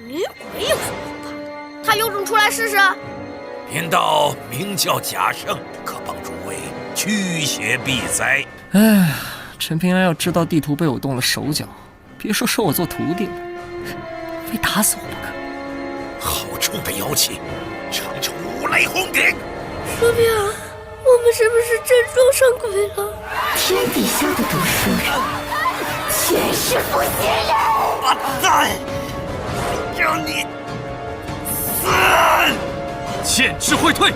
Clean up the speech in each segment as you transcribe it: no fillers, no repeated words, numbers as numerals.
女鬼有什么好怕的？他有种出来试试。贫道名叫贾胜，可帮诸位驱邪避灾。哎，陈平安要知道地图被我动了手脚，别说收我做徒弟了，非打死我不可。好臭的妖气，长城无来轰顶！说明啊，我们是不是真撞上鬼了？天底下的读书人，全是负心人！阿赞，让你死！剑之会退。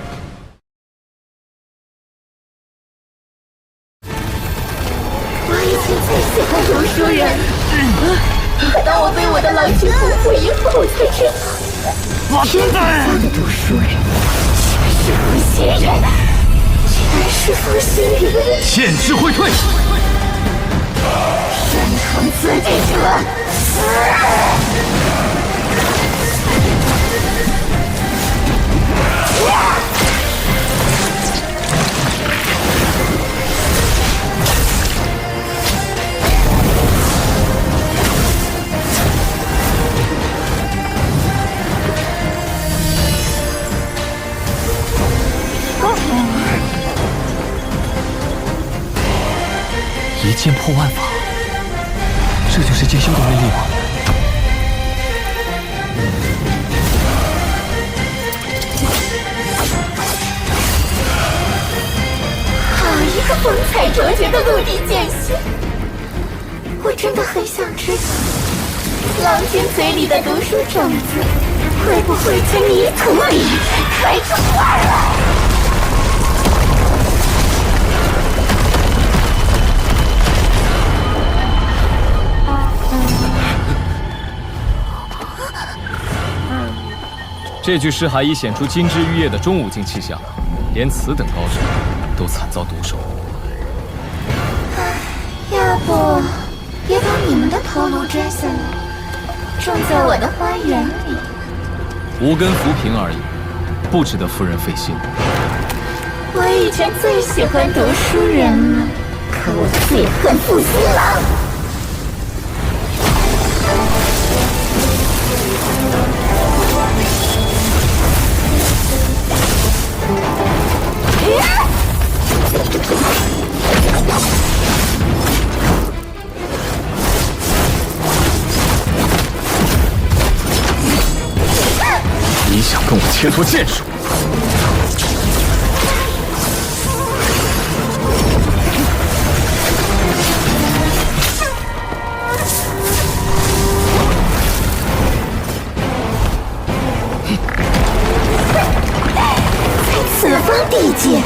我以前最喜欢读书人，可当我被我的狼群俘获以后，我才知道，天底下的读书人全是负心人，全是负心人！剑之会退。山堂自治者，死！一剑破万法，这就是剑修的威力吗？好一个风采卓绝的陆地剑仙！我真的很想知道，狼君嘴里的读书种子会不会在泥土里开出花来？这具尸骸已显出金枝玉叶的中武境气象，连此等高手都惨遭毒手。要不也把你们的头颅摘下来，种在我的花园里？无根浮萍而已，不值得夫人费心。我以前最喜欢读书人了，可我最恨负心郎。你想跟我切磋剑术？此方地界，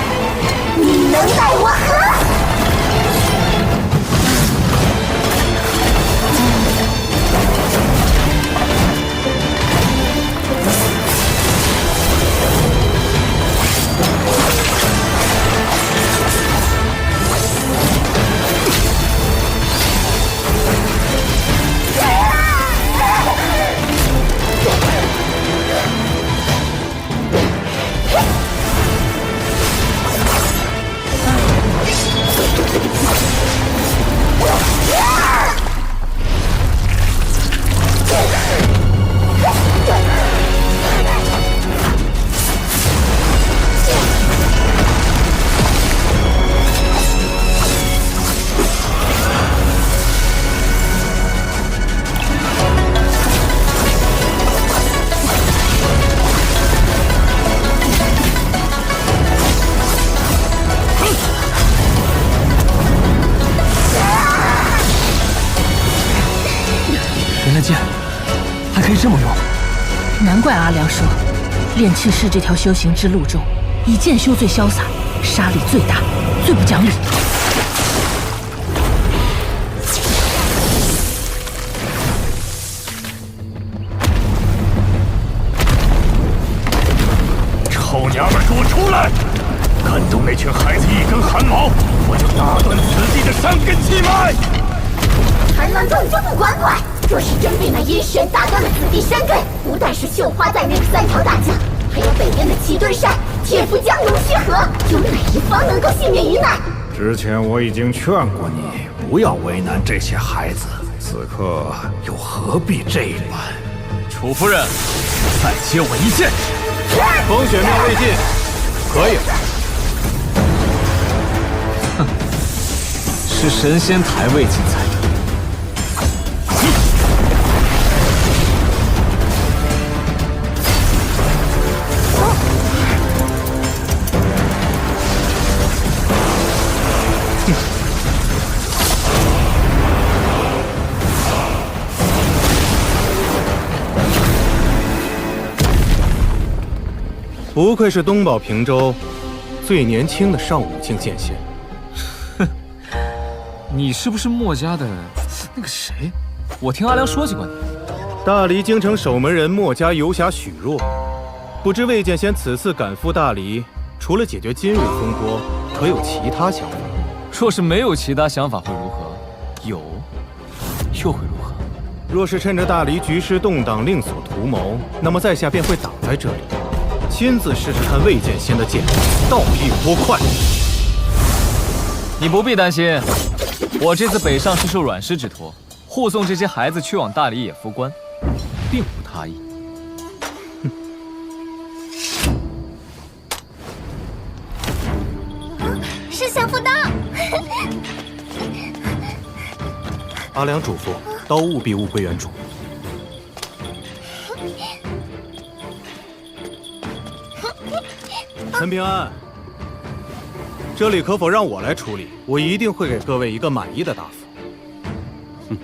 你能奈我何？原来剑还可以这么用。难怪阿良说，炼气士这条修行之路中，以剑修最潇洒，杀力最大，最不讲理。臭娘们，给我出来！敢动那群孩子一根汗毛，我就打断此地的山根气脉！螳螂洞就不管管。若是真被那阴玄打断了此地山根，不但是绣花在内的3条大将，还有北边的齐墩山、铁浮江、龙须河，有哪一方能够幸免于难？之前我已经劝过你，不要为难这些孩子，此刻又何必这般？楚夫人，再接我一剑。风雪命未尽，可以。哼，是神仙台未尽才对。不愧是东宝平州最年轻的上5境剑仙。哼，你是不是墨家的那个谁？我听阿良说起过你。大黎京城守门人墨家游侠许若，不知魏剑仙此次赶赴大黎，除了解决今日风波，可有其他想法？若是没有其他想法会如何？有，又会如何？若是趁着大黎局势动荡另所图谋，那么在下便会挡在这里。亲自试试看魏剑仙的剑到底有多快。你不必担心，我这次北上是受阮师之托，护送这些孩子去往大理野夫关，并无他意。是小妇刀。阿良嘱咐，刀务必物归原主。陈平安，这里可否让我来处理？我一定会给各位一个满意的答复。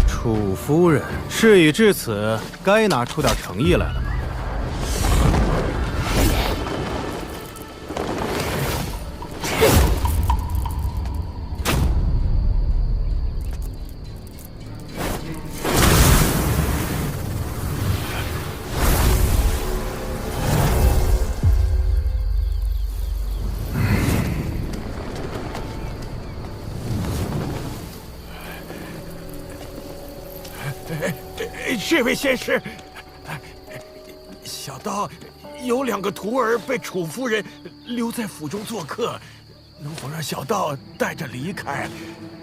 楚夫人，事已至此，该拿出点诚意来了吧？这位仙师，小道有2个徒儿被楚夫人留在府中做客，能否让小道带着离开？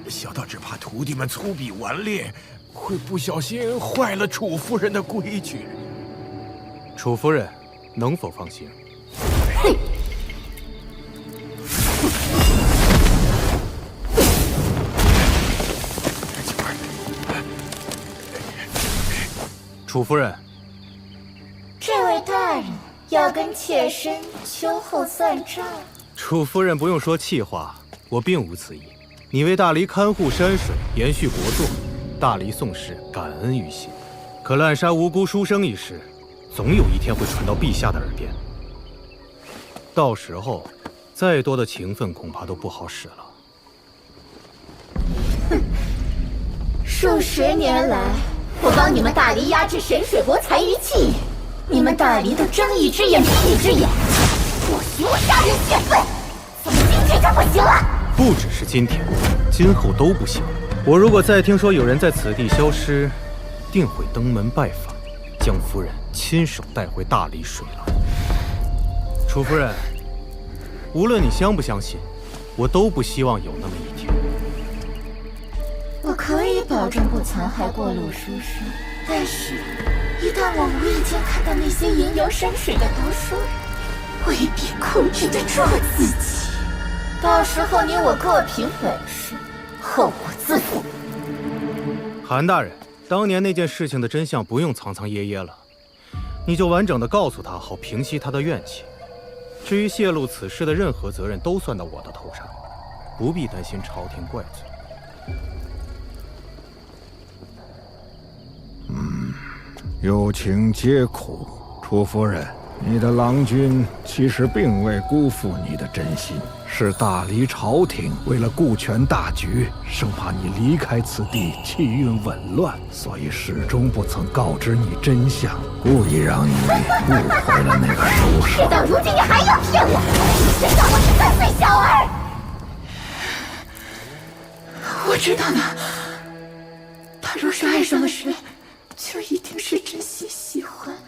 小道只怕徒弟们粗鄙顽劣，会不小心坏了楚夫人的规矩。楚夫人，能否放心？楚夫人，这位大人要跟妾身秋后算账。楚夫人不用说气话，我并无此意。你为大黎看护山水，延续国祚，大黎宋氏感恩于心。可滥杀无辜书生一事，总有一天会传到陛下的耳边。到时候，再多的情分恐怕都不好使了。哼，数10年来，我帮你们大黎压制神水国残余气运，你们大黎都睁一只眼闭一只眼，不许我杀人泄愤，怎么今天就不行了？不只是今天，今后都不行。我如果再听说有人在此地消失，定会登门拜访，将夫人亲手带回大理水牢。楚夫人，无论你相不相信，我都不希望有那么一天。我可以保证不残害过鲁书生，但是，一旦我无意间看到那些吟游山水的读书人，未必控制得住自己。到时候你我各凭本事，后果自负。韩大人，当年那件事情的真相不用藏藏掖掖了，你就完整的告诉他，好平息他的怨气。至于泄露此事的任何责任，都算到我的头上，不必担心朝廷怪罪。有情皆苦，楚夫人，你的郎君其实并未辜负你的真心，是大黎朝廷为了顾全大局，生怕你离开此地气运紊乱，所以始终不曾告知你真相，故意让你误会了那个书生。事到如今，你还要骗我？你知道我是3岁小儿。我知道的，他若是爱上了谁，就一定是真心喜欢了。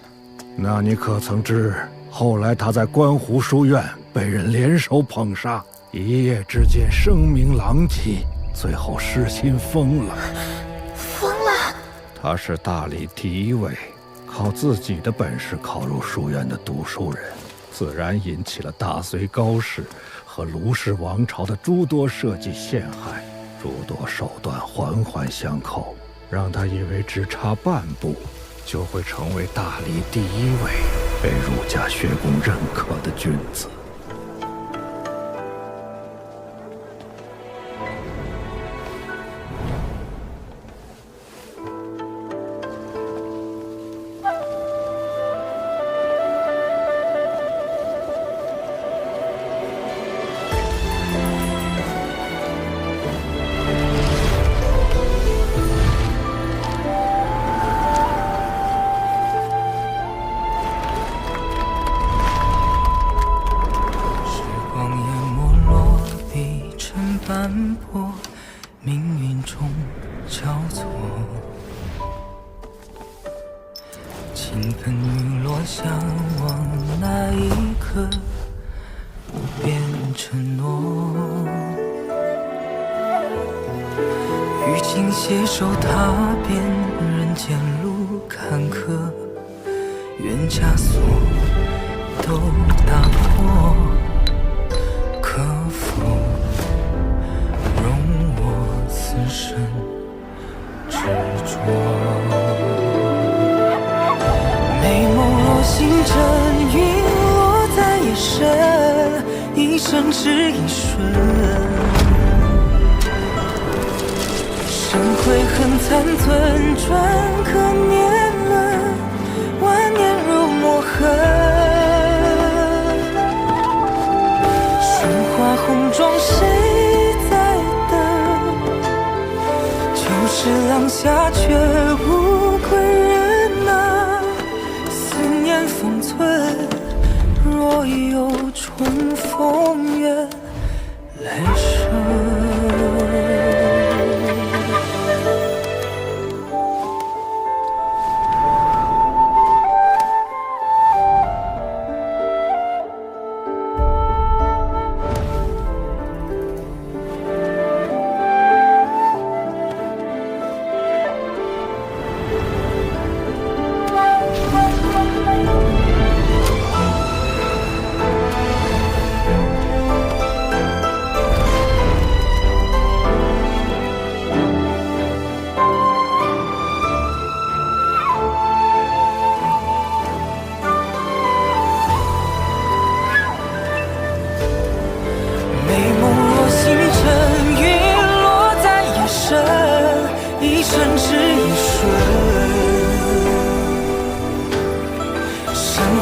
那你可曾知，后来他在观湖书院被人联手捧杀，一夜之间声名狼藉，最后失心疯了。疯了？他是大理第一位靠自己的本事考入书院的读书人，自然引起了大隋高氏和卢氏王朝的诸多设计陷害，诸多手段环环相扣，让他以为只差半步就会成为大理第一位被儒家学宫认可的君子。斑驳，命运中交错，倾盆雨落向往那一刻，不变承诺。与情携手踏遍人间路坎坷，愿枷锁都打破，可否容我此生执着？美梦若星辰，陨落在夜深，一生只一瞬。生悔恨残存，转可年轮，万年如墨痕。霜华红妆谁在等？就是廊下却无归人啊！思念封存，若有重逢，愿来生。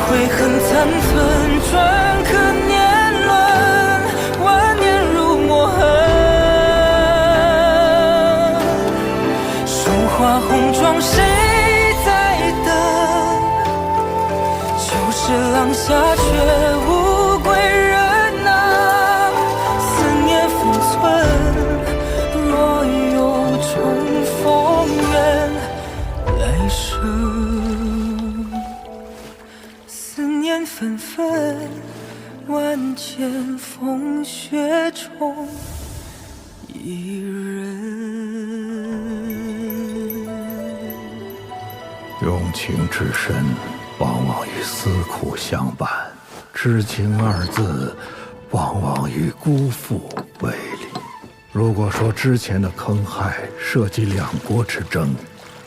悔恨残存，转可年轮，万年如墨痕。霜华红妆谁在等？就是廊下却无归人啊！思念封存，若有重逢，愿来生。纷纷万千风雪中一人。用情至深，往往与思苦相伴；知情二字，往往与辜负为离。如果说之前的坑害涉及两国之争，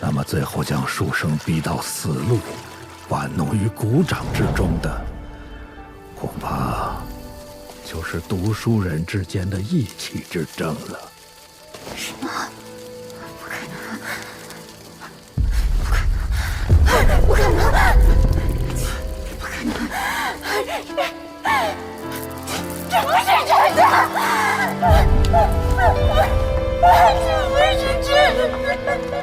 那么最后将书生逼到死路，玩弄于股掌之中的，恐怕就是读书人之间的义气之争了。什么？不可能！不可能！不可能！这不是真的！这不是真的！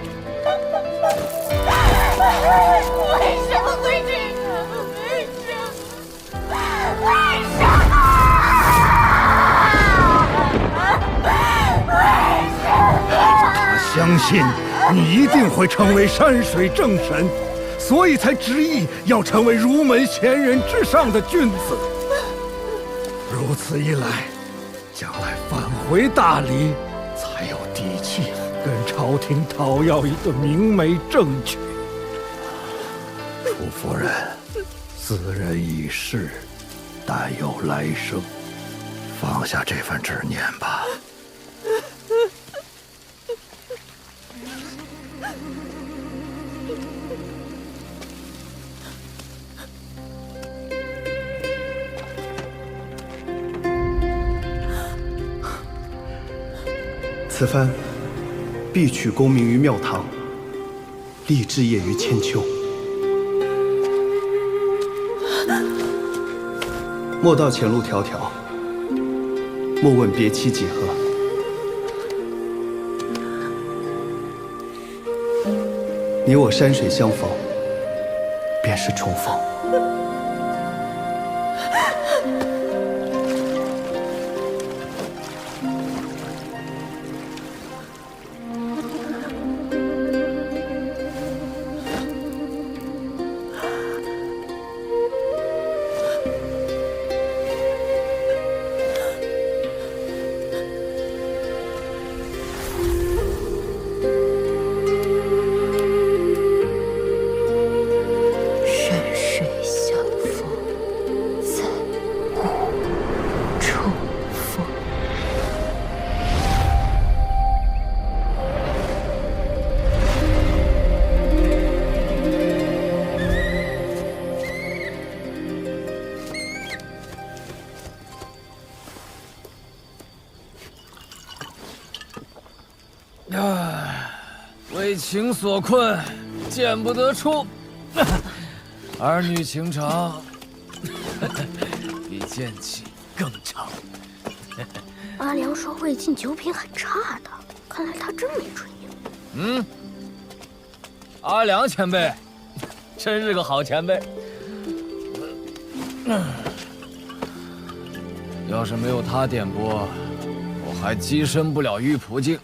为什么会这样？为什么？为什么？他相信你一定会成为山水正神，所以才执意要成为儒门贤人之上的君子。如此一来，将来返回大理，才有底气跟朝朝廷讨要一个明媒正娶。楚夫人，斯人已逝，但有来生，放下这份执念吧。此番必取功名于庙堂，立志业于千秋。莫道前路迢迢，莫问别期几何。你我山水相逢，便是重逢。为情所困，见不得出。儿女情长，比剑气更长。阿良说魏晋酒品很差的，看来他真没吹牛。阿良前辈，真是个好前辈。要是没有他点拨，我还跻身不了玉璞境。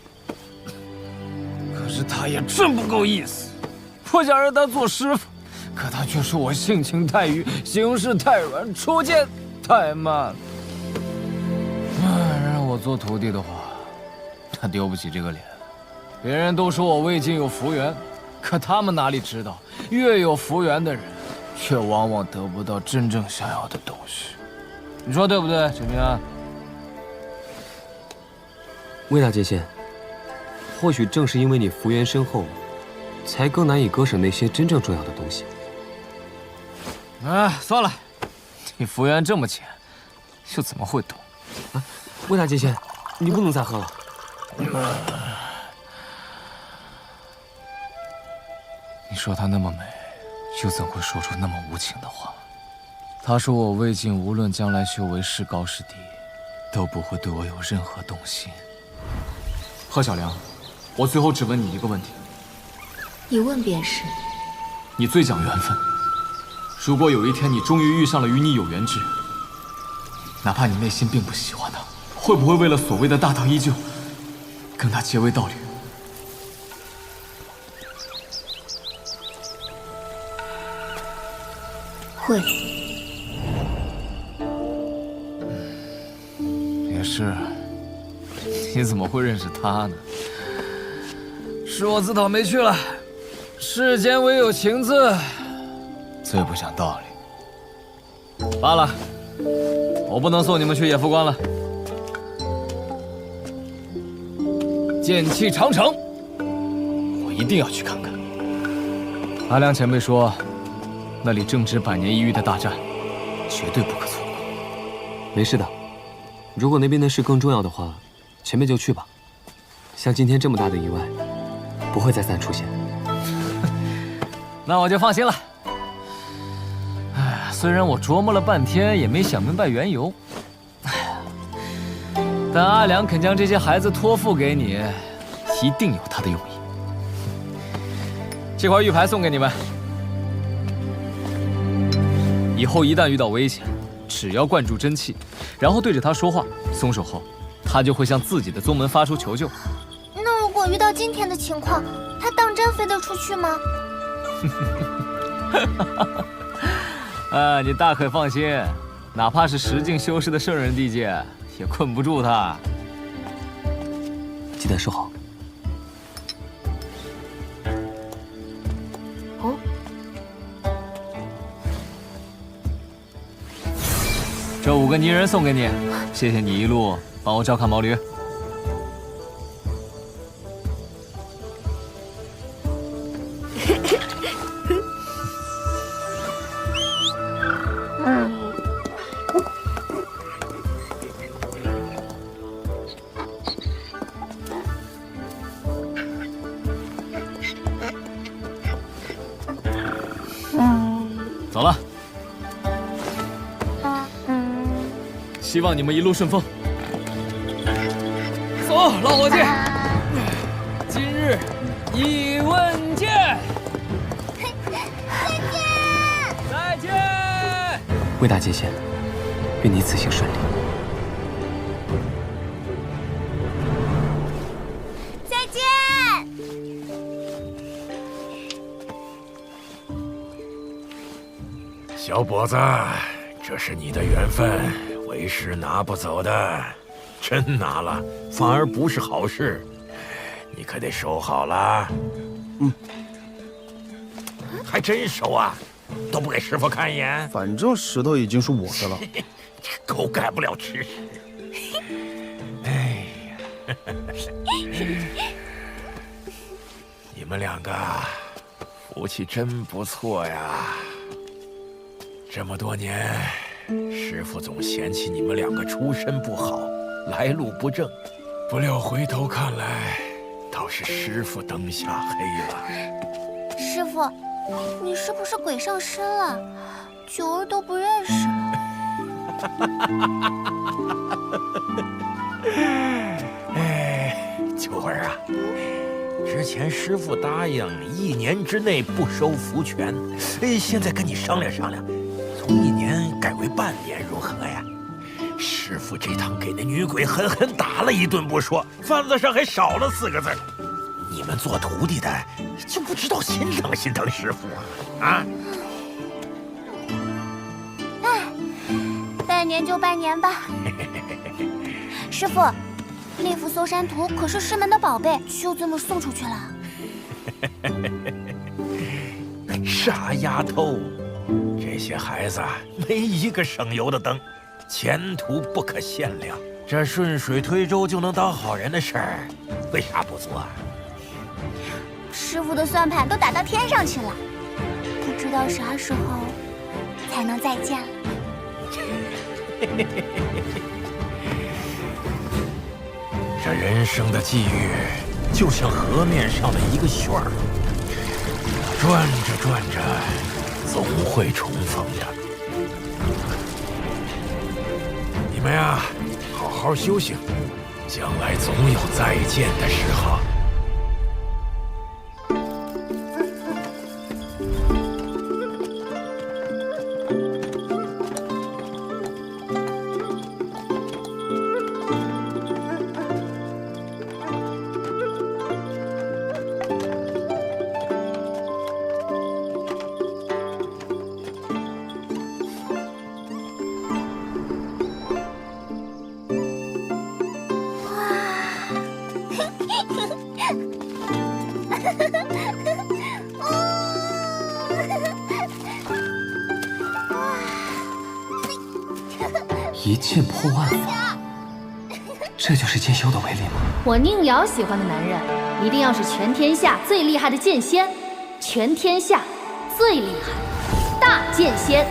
可是他也真不够意思，我想让他做师傅，可他却说我性情太愚，行事太软，出剑太慢。让我做徒弟的话，他丢不起这个脸。别人都说我魏晋有福缘，可他们哪里知道，越有福缘的人，却往往得不到真正想要的东西。你说对不对，陈平安？魏大剑仙，或许正是因为你福缘深厚，才更难以割舍那些真正重要的东西。算了，你福缘这么浅，又怎么会懂？魏大剑仙，你不能再喝了。你说她那么美，又怎会说出那么无情的话？她说我魏晋无论将来修为是高是低，都不会对我有任何动心。贺小良，我最后只问你一个问题，你问便是。你最讲缘分，如果有一天你终于遇上了与你有缘之人，哪怕你内心并不喜欢他，会不会为了所谓的大道依旧，跟他结为道侣？会。也是，你怎么会认识他呢？是我自讨没趣了。世间唯有情字，最不讲道理。罢了，我不能送你们去野夫关了。剑气长城，我一定要去看看。阿良前辈说，那里正值100年一遇的大战，绝对不可错过。没事的，如果那边的事更重要的话，前辈就去吧。像今天这么大的意外，不会再三出现。那我就放心了。虽然我琢磨了半天也没想明白缘由，但阿良肯将这些孩子托付给你，一定有他的用意。这块玉牌送给你们，以后一旦遇到危险，只要灌注真气，然后对着他说话，松手后，他就会向自己的宗门发出求救。那如果遇到今天的情况，他当真飞得出去吗？你大可放心，哪怕是10境修士的圣人地界，也困不住他。记得收好。这5个泥人送给你，谢谢你一路帮我照看毛驴。走了，希望你们一路顺风。走，老伙计，今日一问见。再见。魏大剑仙，愿你此行顺利。再见。小伙子，这是你的缘分，为师拿不走的。真拿了，反而不是好事，你可得收好了。还真收啊，都不给师傅看一眼。反正石头已经是我的了。狗改不了吃屎。哎呀，你们两个福气真不错呀。这么多年，师傅总嫌弃你们两个出身不好，来路不正。不料回头看来，倒是师傅灯下黑了。师傅，你是不是鬼上身了？九儿都不认识了。哎，九儿啊，之前师傅答应1年之内不收福全，现在跟你商量商量，从1年改为半年，如何呀？师傅这趟给那女鬼狠狠打了一顿不说，饭子上还少了4个字。你们做徒弟的就不知道心疼心疼师傅啊？哎，半年就半年吧。师傅，那幅搜山图可是师门的宝贝，就这么送出去了？傻丫头，这些孩子没一个省油的灯，前途不可限量。这顺水推舟就能当好人的事儿，为啥不做啊？师傅的算盘都打到天上去了，不知道啥时候才能再见了。这人生的际遇，就像河面上的一个旋儿，转着转着，总会重逢的。你们呀，好好修行，将来总有再见的时候。一剑破万法，这就是剑修的威力吗？我宁瑶喜欢的男人，一定要是全天下最厉害的剑仙，全天下最厉害的大剑仙。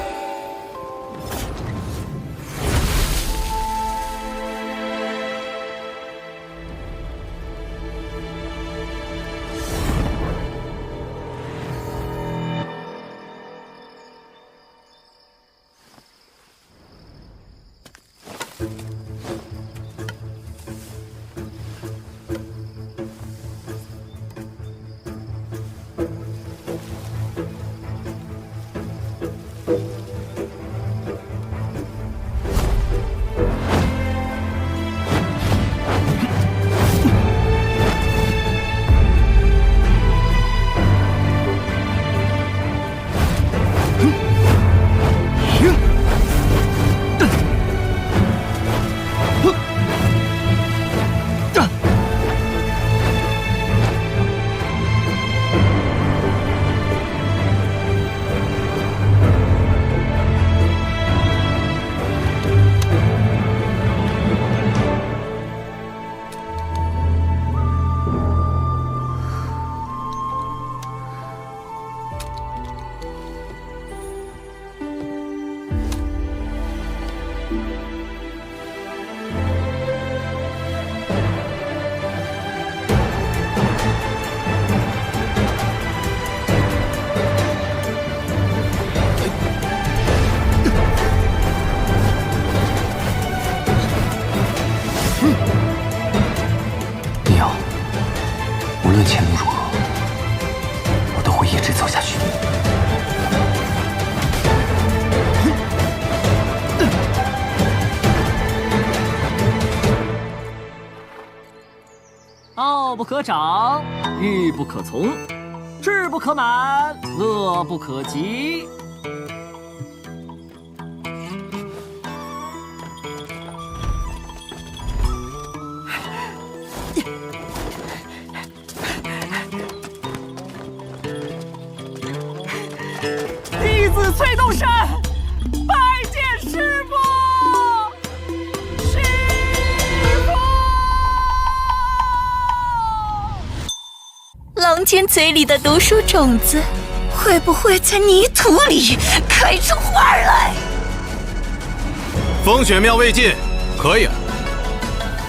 道不可长，欲不可从，志不可满，乐不可极。弟子崔洞山拜见师父。郎君嘴里的读书种子，会不会在泥土里开出花来？风雪庙未尽，可以了。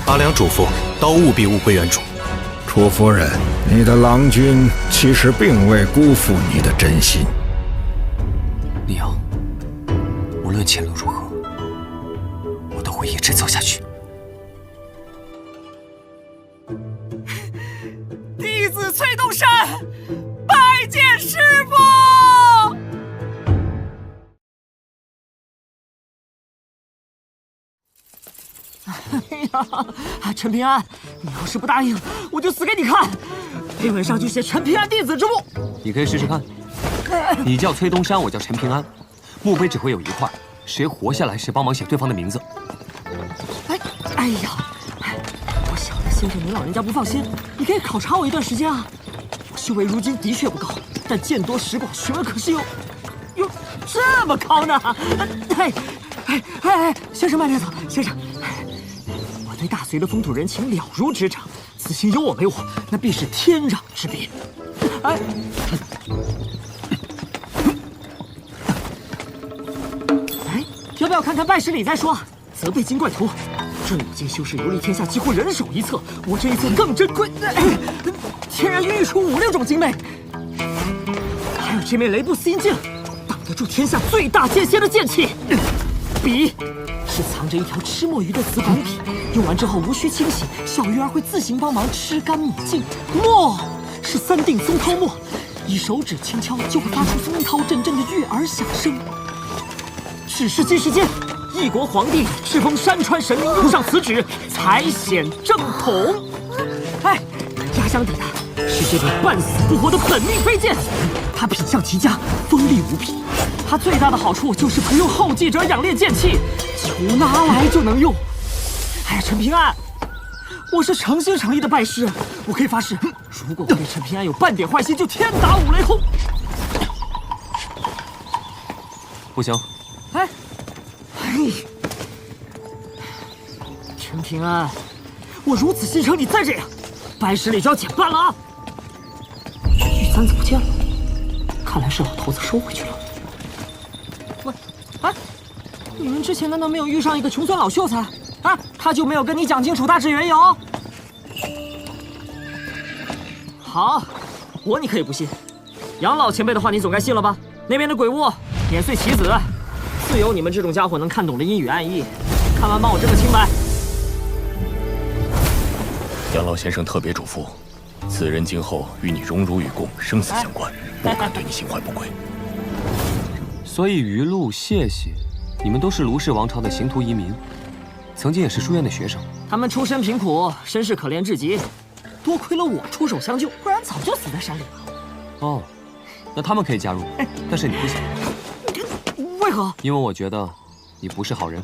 阿良嘱咐，刀务必物归原主。楚夫人，你的郎君其实并未辜负你的真心。李阳，无论前路如何，我都会一直走下去。弟子崔洞山拜见师父。哎呀，陈平安，你要是不答应，我就死给你看！碑文上就写陈平安弟子之墓。你可以试试看。你叫崔东山，我叫陈平安，墓碑只会有一块，谁活下来谁帮忙写对方的名字。哎呀，我晓得先生您老人家不放心，你可以考察我一段时间啊。我修为如今的确不高，但见多识广，学问可是有这么高呢。先生慢点走，先生。我对大隋的风土人情了如指掌，此行有我陪我，那必是天壤之别。要不要看看拜师礼再说？责备精怪图，这5件修士游历天下，几乎人手一册。我这一册更珍贵，天然孕育出5、6种精美。还有这面雷布斯阴镜，挡得住天下最大剑仙的剑气。笔是藏着一条吃墨鱼的瓷管笔，用完之后无需清洗，小鱼儿会自行帮忙吃干抹净。墨是3锭松涛墨，以手指轻敲就会发出松涛阵阵的悦耳响声。只是今世间，一国皇帝敕封山川神灵用上此纸，才显正统。压箱底的是这把半死不活的本命飞剑，它品相极佳，锋利无比。它最大的好处就是可用后继者养炼剑气，几乎拿来就能用。陈平安，我是诚心诚意的拜师，我可以发誓，如果我对陈平安有半点坏心，就天打5雷轰。不行。陈平安，我如此心诚，你再这样，拜师礼就要减半了啊！玉簪子不见了，看来是老头子收回去了。你们之前难道没有遇上一个穷酸老秀才？他就没有跟你讲清楚大致缘由？好，你可以不信，杨老前辈的话你总该信了吧？那边的鬼物碾碎棋子，自有你们这种家伙能看懂的阴语暗意。看完帮我证个清白。杨老先生特别嘱咐，此人今后与你荣辱与共，生死相关，不敢对你心怀不轨。所以于路、谢谢，你们都是卢氏王朝的刑徒移民，曾经也是书院的学生。他们出身贫苦，身世可怜至极，多亏了我出手相救，不然早就死在山里了。哦，那他们可以加入，但是你不行。为何？因为我觉得你不是好人。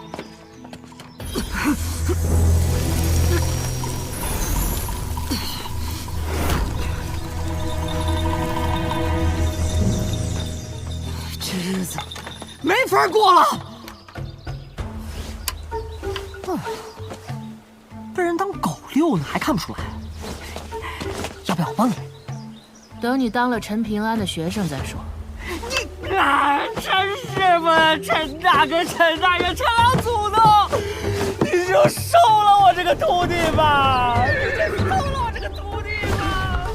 这日子没法过了。被人当狗遛呢，还看不出来？要不要我帮你？等你当了陈平安的学生再说。陈师傅、陈大哥、陈大人、陈老祖宗，你就收了我这个徒弟吧！你就收了我这个徒弟吧！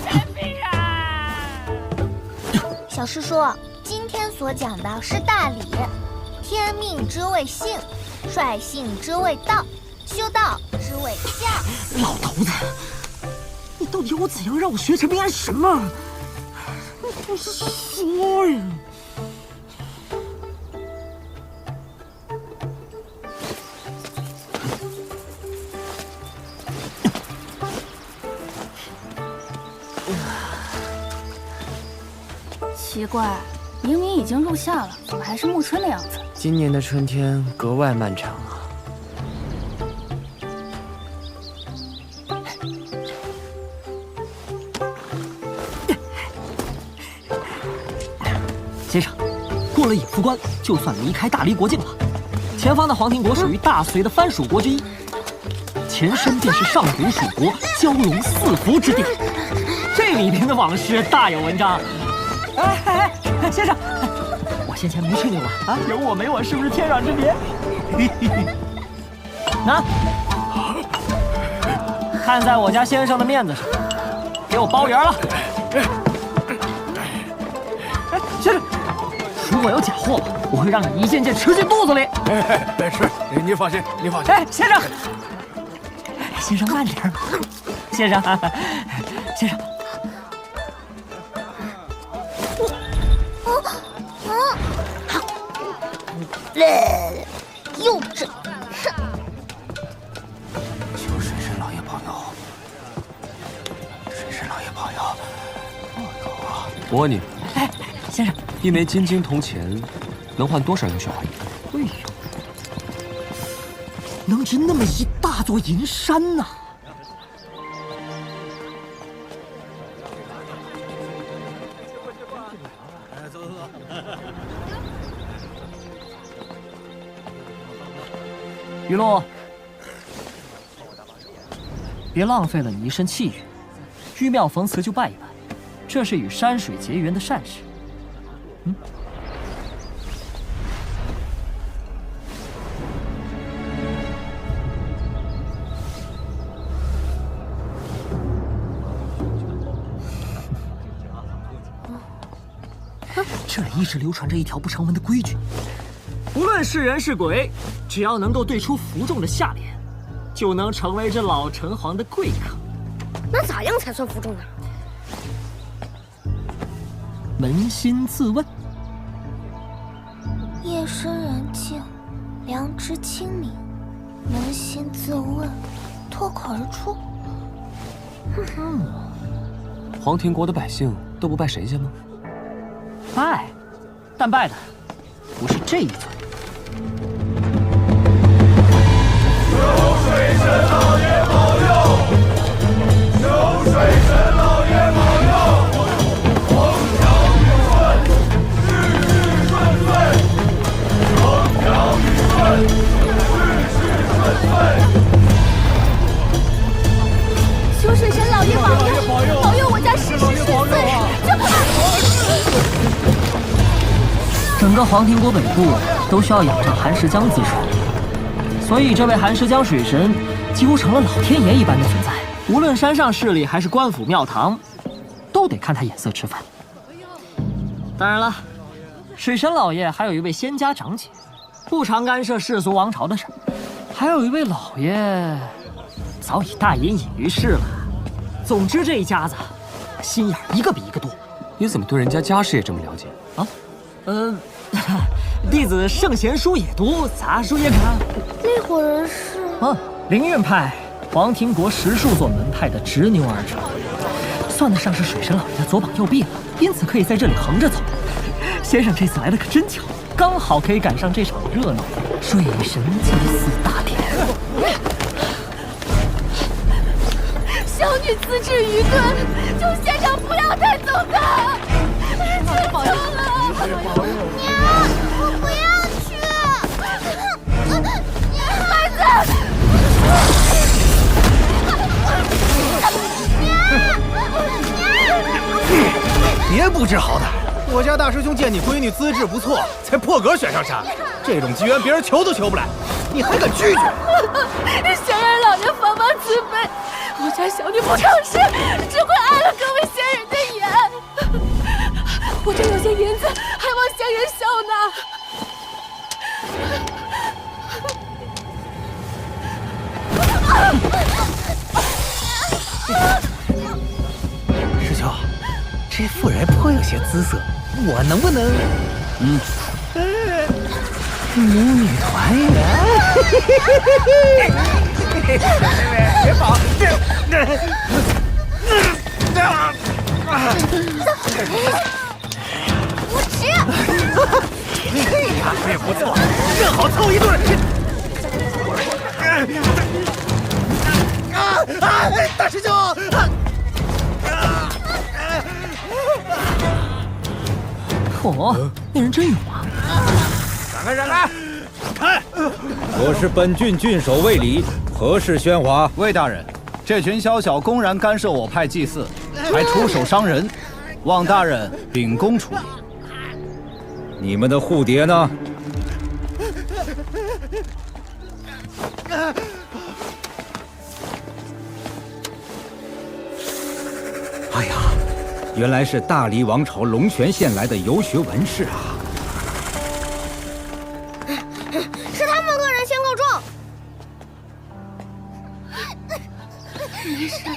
陈平安，小师叔，今天所讲的是大礼，天命之谓性，率性之谓道，修道之谓教。老头子，你到底要我怎样让我学陈平安什么？不是说呀！奇怪，明明已经入夏了，怎么还是暮春的样子？今年的春天格外漫长啊。先生，过了野夫关，就算离开大黎国境了。前方的黄庭国属于大隋的藩属国之一，前身便是上古蜀国蛟龙四伏之地。这里边的往事大有文章。哎，先生，我先前没吹牛吧？啊，有我没我是不是天壤之别？那，看在我家先生的面子上，给我包圆了。哎，先生。如果有假货，我会让你一件件吃进肚子里。是，你放心，你放心。哎，先生，先生慢点，先生，先生。幼稚！求水神老爷保佑，水神老爷保佑。我问你，哎，先生。一枚金晶铜钱能换多少杨雪花银？哎呦，能值那么一大座银山呐！雨露，别浪费了你一身气运，遇庙逢祠就拜一拜，这是与山水结缘的善事。这里一直流传着一条不成文的规矩：无论是人是鬼，只要能够对出服众的下联，就能成为这老城隍的贵客。那咋样才算服众呢？扪心自问。夜深人静，良知清明，扪心自问，脱口而出。黄庭国的百姓都不拜神仙吗？拜，但拜的不是这一尊。求水神老爷保佑！求水神老爷保佑！风调雨顺，日日顺遂。风调雨顺，日日顺遂。求水神老爷保佑！保佑我家事事顺遂！整个黄庭国北部都需要仰仗寒食江滋水，所以这位寒食江水神几乎成了老天爷一般的存在。无论山上势力还是官府庙堂，都得看他眼色吃饭。当然了，水神老爷还有一位仙家长姐，不常干涉世俗王朝的事；还有一位老爷，早已大隐隐于世了。总之，这一家子心眼一个比一个多。你怎么对人家家世也这么了解啊？弟子圣贤书也读，杂书也看。那伙人是灵运派黄庭国10数座门派的执牛耳者，算得上是水神老爷的左膀右臂了，因此可以在这里横着走。先生这次来的可真巧，刚好可以赶上这场热闹水神祭祀大典。小女资质愚钝，求先生不要带走她，求求了！娘，我不要去！孩子，别不知好歹！我家大师兄见你闺女资质不错，才破格选上山。这种机缘别人求都求不来，你还敢拒绝？仙人老爷方方慈悲，我家小女不成事，只会碍了各位仙人的眼。我这有些银子，还望仙人笑纳。师兄，这妇人颇有些姿色，我能不能……母女团圆。别跑！ 10。呀，这也不错，正好凑一对。大师兄！嚯，那人真勇啊！闪开，闪开！看，我是本郡郡守卫理，何事喧哗？魏大人，这群宵小公然干涉我派祭祀，还出手伤人，望大人秉公处理。你们的护蝶呢？哎呀，原来是大黎王朝龙泉县来的游学文士啊！是他们恶人先告状。没事了。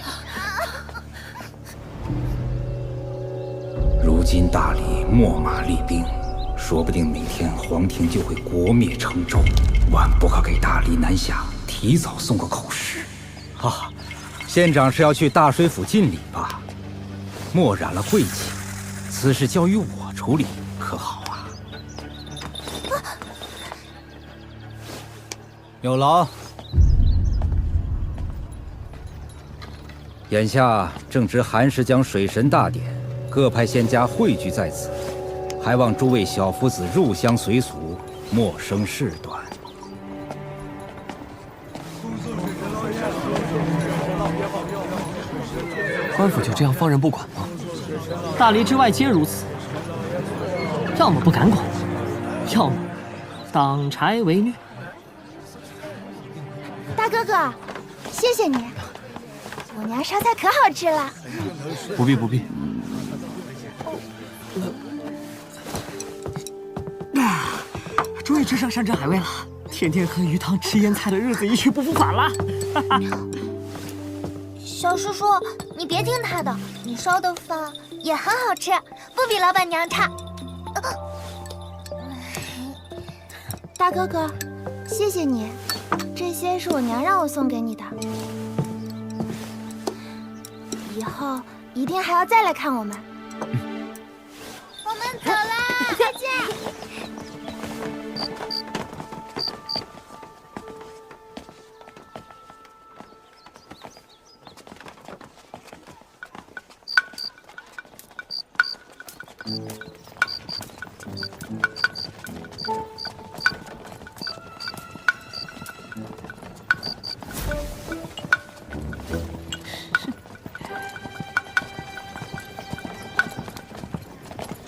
如今大理秣马厉兵，说不定每天皇庭就会国灭成舟，万不可给大黎南下提早送个口实。啊，县长是要去大水府进礼吧？莫染了晦气，此事交由我处理，可好啊？有劳。眼下正值寒食江水神大典，各派仙家汇聚在此，还望诸位小夫子入乡随俗，莫生事端。官府就这样放任不管吗？大黎之外皆如此，要么不敢管，要么当柴为虐。大哥哥，谢谢你，我娘烧菜可好吃了。不必不必。终于吃上山珍海味了，天天喝鱼汤吃腌菜的日子一去不复返了。小叔叔，你别听他的，你烧的饭也很好吃，不比老板娘差。大哥哥，谢谢你，这些是我娘让我送给你的，以后一定还要再来看我们。我们走啦，再见。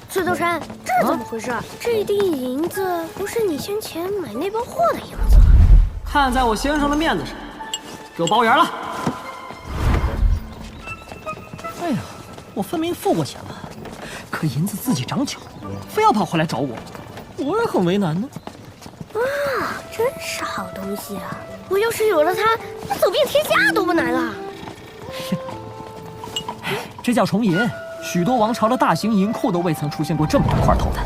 崔东山，这怎么回事？这一锭银子不是你先前买那包货的银子？看在我先生的面子上，给我包圆了。哎呀，我分明付过钱了，可银子自己长脚，非要跑回来找我，我也很为难呢。啊，真是好东西啊！我要是有了它，那走遍天下都不难了。这叫重银。许多王朝的大型银库都未曾出现过这么多块头的，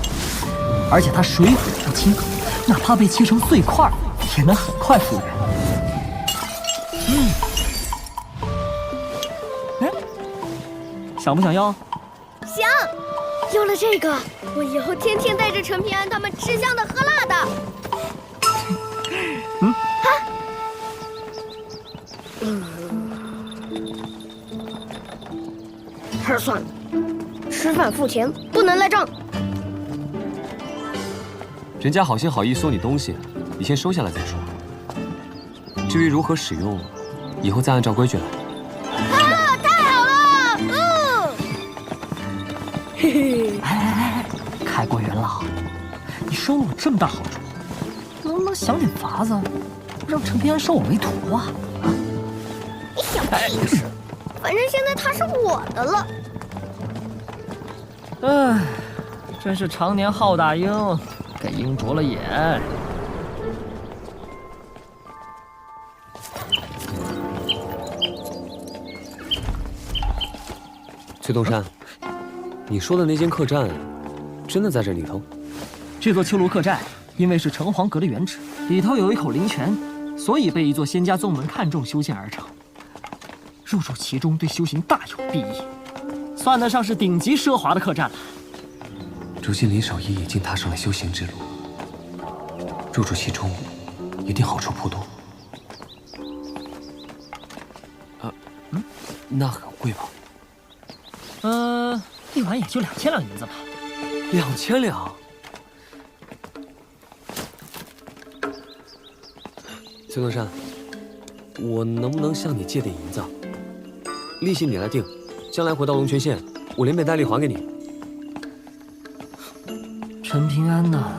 而且它水火不侵，哪怕被切成碎块，也能很快复原。想不想要？想，有了这个，我以后天天带着陈平安他们吃香的喝辣的。还是算了，吃饭付钱，不能赖账。人家好心好意送你东西，你先收下来再说。至于如何使用，以后再按照规矩来。啊，太好了！嘿嘿，哎，开国元老，你收了我这么大好处，能不能想点法子，让陈平安收我为徒啊？你想屁事！反正现在他是我的了。唉，真是常年好打鹰，给鹰啄了眼。崔东山，你说的那间客栈，真的在这里头？这座秋芦客栈，因为是城隍阁的原址，里头有一口灵泉，所以被一座仙家宗门看重修建而成。入住其中，对修行大有裨益，算得上是顶级奢华的客栈了。如今林守一已经踏上了修行之路，入住其中，一定好处颇多。那很贵吧？一晚也就2000两银子吧。2000两？崔东山，我能不能向你借点银子？利息你来定，将来回到龙泉县，我连本带利还给你。陈平安呐，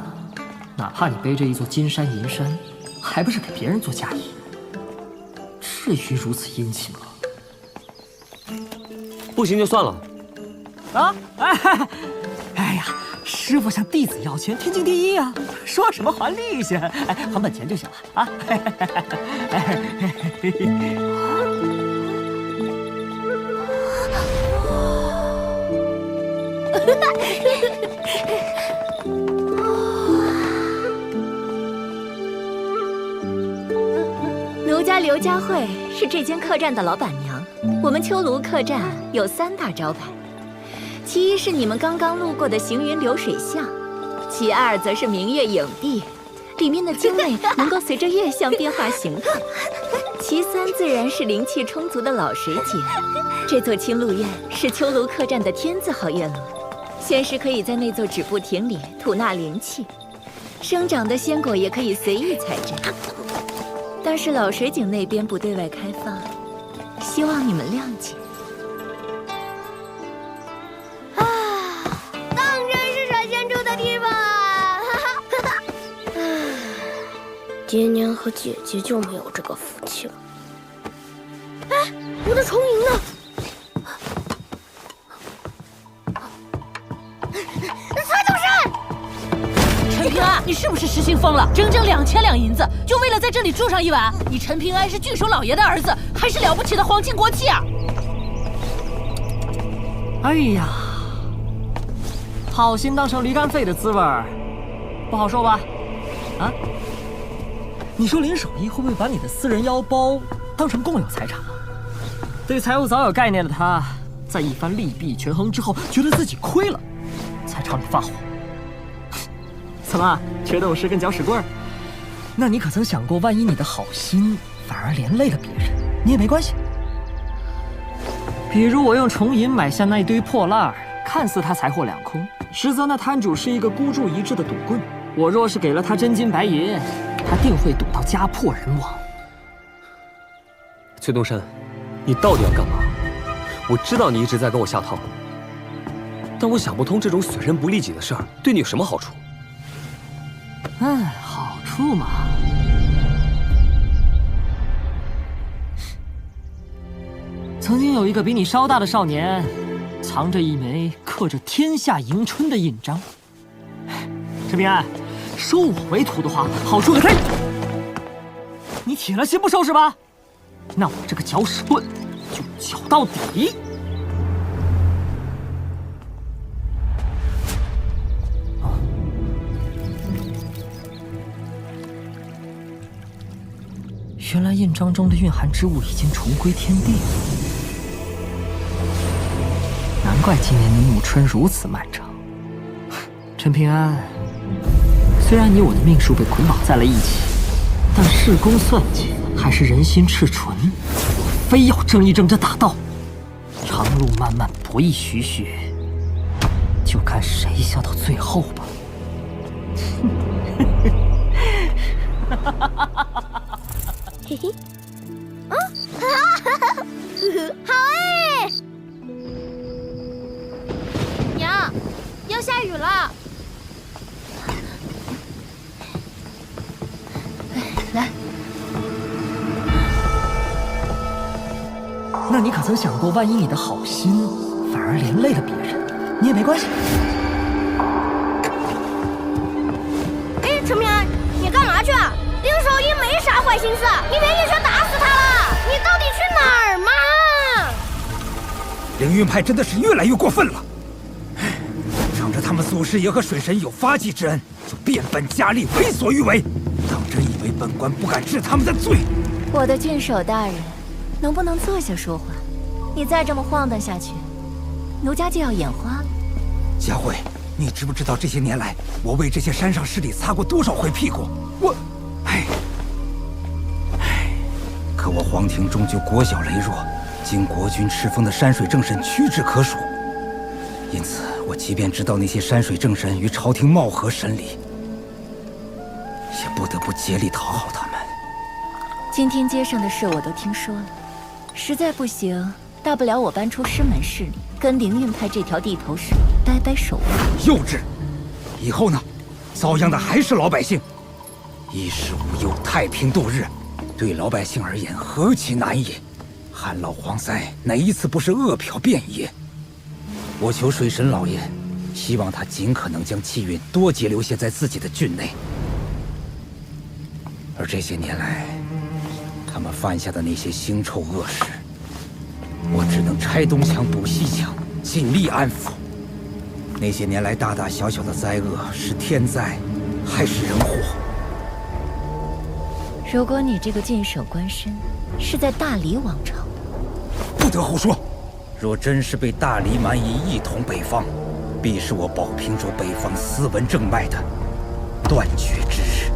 哪怕你背着一座金山银山，还不是给别人做嫁衣？至于如此殷勤吗？不行就算了。啊！哎呀，师傅向弟子要钱，天经地义啊！说什么还利息，还本钱就行了啊！奴家刘佳慧是这间客栈的老板娘。我们秋庐客栈有3大招牌，其一是你们刚刚路过的行云流水巷，其二则是明月影壁，里面的精美能够随着月相变化形状，其三自然是灵气充足的老水井。这座清露院是秋庐客栈的天字号院落，仙师可以在那座止步亭里吐纳灵气，生长的仙果也可以随意采摘。但是老水井那边不对外开放，希望你们谅解。啊，当真是神仙住的地方啊！爹娘和姐姐就没有这个福气了。哎，我的重银呢？崔东山，陈平安，你是不是失心疯了？整整2000两银子，就为了在这里住上一晚？你陈平安是郡守老爷的儿子，还是了不起的皇亲国戚啊？哎呀，好心当成驴肝肺的滋味儿，不好受吧？啊？你说林守一会不会把你的私人腰包当成共有财产了？对财务早有概念的他，在一番利弊权衡之后，觉得自己亏了，才朝你发火。怎么，缺斗士跟搅屎棍儿？那你可曾想过，万一你的好心反而连累了别人，你也没关系。比如我用重银买下那一堆破烂儿，看似他财货两空，实则那摊主是一个孤注一掷的赌棍。我若是给了他真金白银，他定会赌到家破人亡。崔东山，你到底要干嘛？我知道你一直在跟我下套，但我想不通这种损人不利己的事儿对你有什么好处？哎，好处嘛，曾经有一个比你稍大的少年，藏着一枚刻着“天下迎春”的印章。陈平安，收我为徒的话，好处可太……你铁了心不收是吧？那我这个搅屎棍就搅到底！原来印章中的蕴含之物已经重归天地了，难怪今年的暮春如此漫长。陈平安，虽然你我的命数被捆绑在了一起，但事公算计还是人心赤纯，我非要争一争这大道。长路漫漫，博弈徐徐，就看谁笑到最后吧。嘿嘿，啊，好哎！娘，要下雨了。来，那你可曾想过，万一你的好心反而连累了别人，你也没关系。哎，陈平安，你干嘛去啊？林守一没啥坏心思，你别一拳打死他了！你到底去哪儿嘛？凌云派真的是越来越过分了，仗着他们祖师爷和水神有发迹之恩，就变本加厉，为所欲为。当真以为本官不敢治他们的罪？我的郡守大人，能不能坐下说话？你再这么晃荡下去，奴家就要眼花了。佳慧，你知不知道这些年来，我为这些山上势力擦过多少回屁股？可我黄庭终究国小羸弱，经国君敕封的山水正神屈指可数。因此，我即便知道那些山水正神与朝廷貌合神离，也不得不竭力讨好他们。今天街上的事我都听说了，实在不行，大不了我搬出师门势力，跟灵运派这条地头蛇掰掰手腕。幼稚！以后呢，遭殃的还是老百姓。衣食无忧，太平度日，对老百姓而言何其难也！旱涝蝗灾，哪一次不是饿殍遍野？我求水神老爷，希望他尽可能将气运多截留下在自己的郡内。而这些年来，他们犯下的那些腥臭恶事，我只能拆东墙补西墙，尽力安抚。那些年来大大小小的灾厄，是天灾还是人祸？如果你这个郡守官身是在大理王朝，不得胡说！若真是被大理蛮夷一统北方，必是我保平州北方斯文正脉的断绝之日。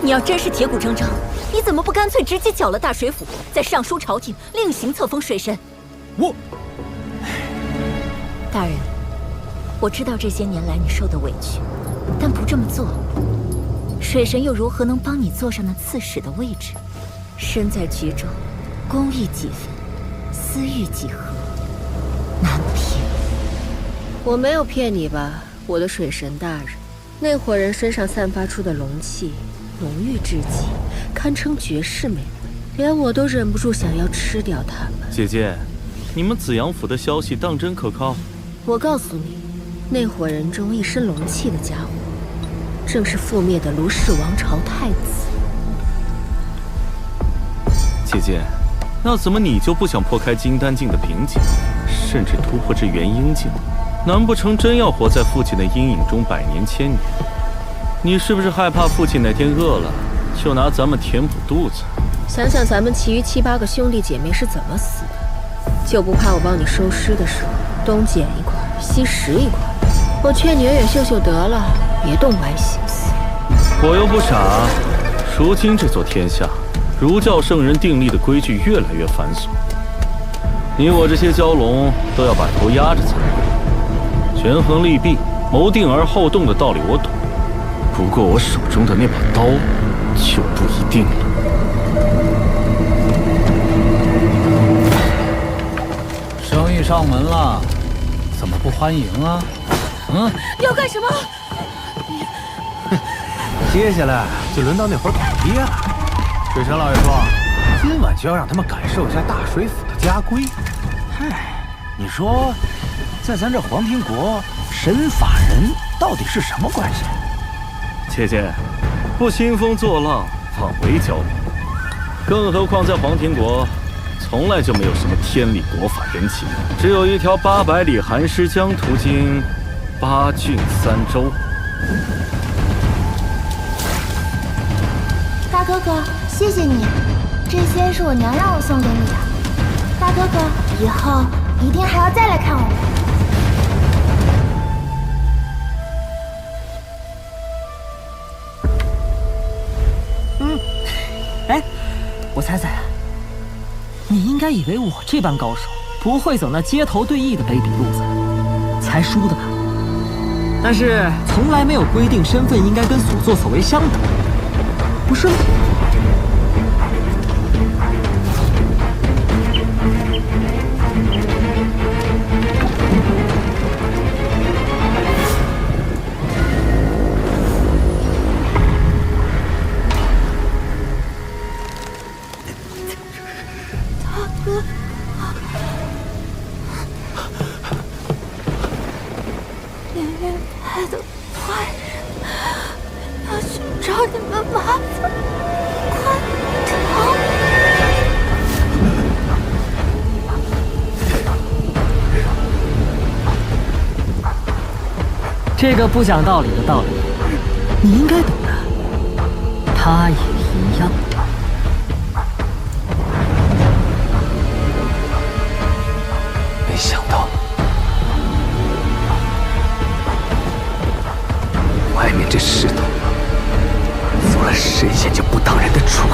你要真是铁骨铮铮，你怎么不干脆直接剿了大水府，再上书朝廷，另行册封水神？大人，我知道这些年来你受的委屈，但不这么做，水神又如何能帮你坐上那刺史的位置？身在局中，公欲几分，私欲几何，难平。我没有骗你吧，我的水神大人？那伙人身上散发出的龙气，浓郁至极，堪称绝世美味，连我都忍不住想要吃掉他们。姐姐，你们紫阳府的消息当真可靠？我告诉你，那伙人中一身龙气的家伙，正是覆灭的卢氏王朝太子。姐姐，那怎么你就不想破开金丹境的瓶颈，甚至突破至元婴境？难不成真要活在父亲的阴影中百年千年？你是不是害怕父亲哪天饿了，就拿咱们填补肚子？想想咱们其余7、8个兄弟姐妹是怎么死的，就不怕我帮你收尸的时候东捡一块西拾一块？我劝你远远秀秀得了，别动歪心思。我又不傻，如今这座天下，儒教圣人订立的规矩越来越繁琐，你我这些蛟龙都要把头压着才对。权衡利弊，谋定而后动的道理我懂，不过我手中的那把刀就不一定了。生意上门了，怎么不欢迎啊？要干什么？接下来就轮到那会儿搞爹了。水神老爷说，今晚就要让他们感受一下大水府的家规。嗨，你说，在咱这黄庭国，神法人到底是什么关系？姐姐，不兴风作浪，枉为蛟龙。更何况在黄庭国，从来就没有什么天理国法人情，只有一条800里寒湿江途经8郡3州。大哥哥，谢谢你，这些是我娘让我送给你的。大哥哥，以后一定还要再来看我们。哎，我猜猜，你应该以为我这般高手不会走那街头对弈的卑鄙路子，才输的吧？但是从来没有规定身份应该跟所作所为相等，不是吗？凌云派的坏人要去找你们麻烦，快逃！这个不讲道理的道理，你应该懂的。他也一样。没想到，这世道，做了谁眼睛不当人的畜